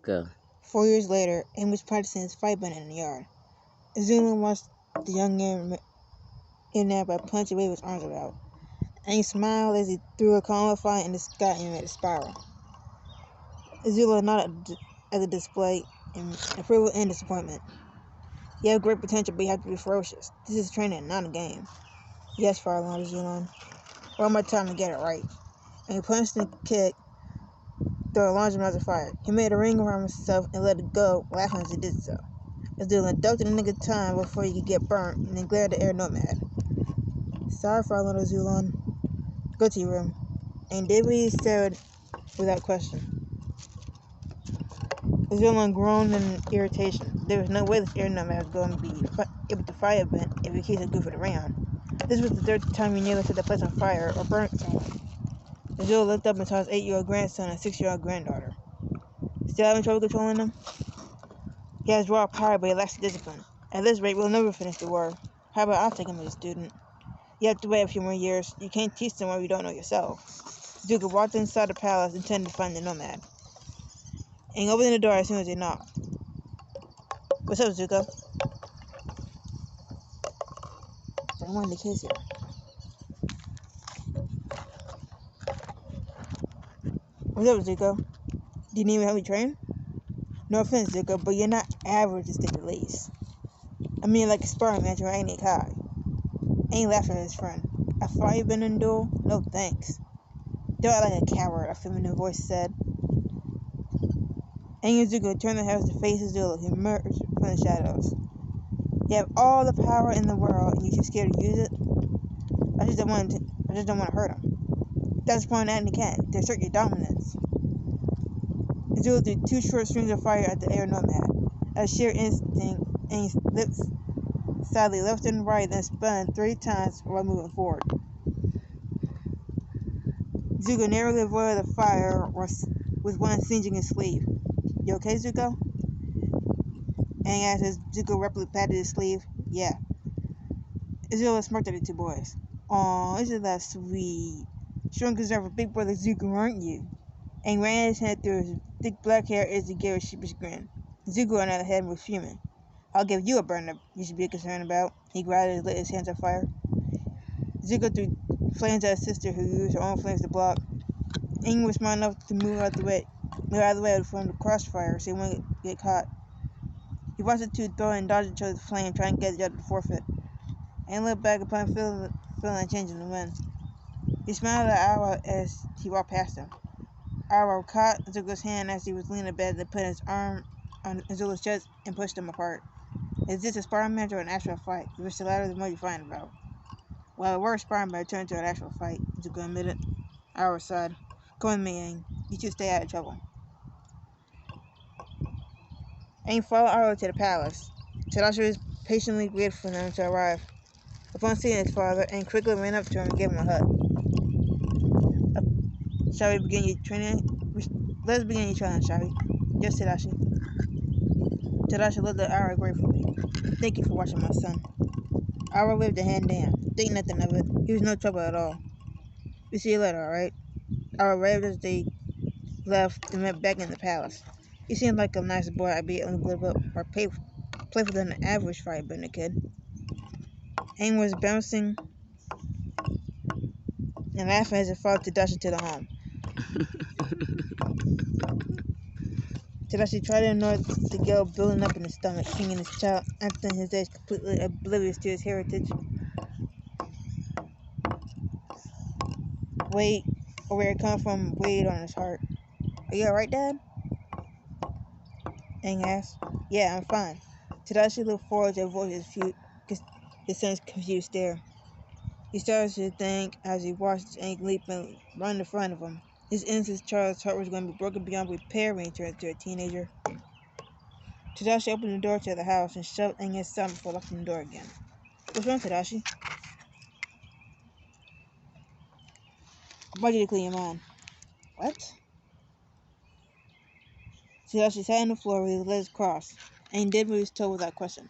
Go. 4 years later, Aang was practicing his fight button in the yard. Azula watched the young man in there by punching away with his arms about. Aang smiled as he threw a column of fire in the sky and made a spiral. Azula nodded at the display in approval and disappointment. You have great potential, but you have to be ferocious. This is training, not a game. Yes, Farlon, Azula. One more time to get it right. And he punched and kicked through a large amount of fire. He made a ring around himself and let it go, laughing as he did so. Azula ducked in the nick of time before he could get burnt, and then glared at Air Nomad. Sorry, Farlon, Azula. Go to your room. And David stared without question. Azula groaned in irritation. There was no way this Air Nomad was going to be able to fire a vent if he keeps good for the round. This was the third time he nearly set the place on fire or burnt someone. Azula looked up and saw his 8-year-old grandson and 6-year-old granddaughter. Still having trouble controlling them? He has raw power, but he lacks discipline. At this rate, we'll never finish the war. How about I'll take him as a student? You have to wait a few more years. You can't teach someone you don't know yourself. Zuko walked inside the palace, intending to find the Nomad. And opened the door as soon as he knocked. What's up, Zuko? I wanted the kids here. What's up, Zuko? Do you need me to help me train? No offense, Zuko, but you're not average to say the least. I mean, like a sparring match or any Kai. Aang laughed at his friend. A fire-bending duel? No thanks. Don't act like a coward, a feminine voice said. Aang and Zuko turned their heads to face Azula, who emerged from the shadows. You have all the power in the world, and you're too scared to use it? I just don't want to hurt him. That's the point of acting cat, to assert your dominance. Azula threw 2 short streams of fire at the Air Nomad. Out of sheer instinct, Aang's lips sadly left and right, then spun 3 times while moving forward. Zuko narrowly avoided the fire with one singeing his sleeve. You okay, Zuko? Aang asked as Zuko rapidly patted his sleeve. Yeah. Azula smirked at the 2 boys. Aw, isn't that sweet? Showing concern for big brother Zuko, aren't you? Aang ran his hand through his thick black hair as he gave a sheepish grin. Zuko, on the other hand, was fuming. I'll give you a burn that you should be concerned about. He growled and lit his hands on fire. Zuko threw flames at his sister, who used her own flames to block. Aang was smart enough to move out of the way from the crossfire so he wouldn't get caught. He watched the 2 throw and dodge each other's flame, trying to get the other to forfeit. Aang looked back upon feeling a change in the wind. He smiled at Awa as he walked past him. Awa caught Zuko's hand as he was leaning abed and put his arm on Azula's chest and pushed them apart. Is this a sparring match or an actual fight? Which the latter the more you find about. Well, we're sparring but it turned into an actual fight, Zuko admitted. Awa sighed. Come with me, Aang. You two stay out of trouble. Aang followed Awa to the palace. Tadashi patiently waited for them to arrive. Upon seeing his father, Aang quickly ran up to him and gave him a hug. Shall we begin your training? Let's begin your training, shall we? Yes, Tadashi. Tadashi looked at Awa gratefully. Thank you for watching my son. Awa waved a hand down. Think nothing of it. He was no trouble at all. We see you later, alright? Awa waved as they left and went back in the palace. He seemed like a nice boy, albeit a little bit more playful than an average fire-bender kid. Aang was bouncing and laughing as he followed Tadashi to the home. Tadashi tried to ignore the guilt building up in his stomach, thinking his child acting his age completely oblivious to his heritage. Weight, or where it come from, weighed on his heart. Are you alright, Dad? Aang asked. Yeah, I'm fine. Tadashi looked forward to avoid his son's confused stare. He started to think as he watched Aang leap and run in front of him. His innocent child's heart was going to be broken beyond repair when he turned into a teenager. Tadashi opened the door to the house and shoved Aang inside before locking the door again. What's wrong, Tadashi? I want you to clean your mind. What? Tadashi sat on the floor with his legs crossed. Aang did what he was told without question.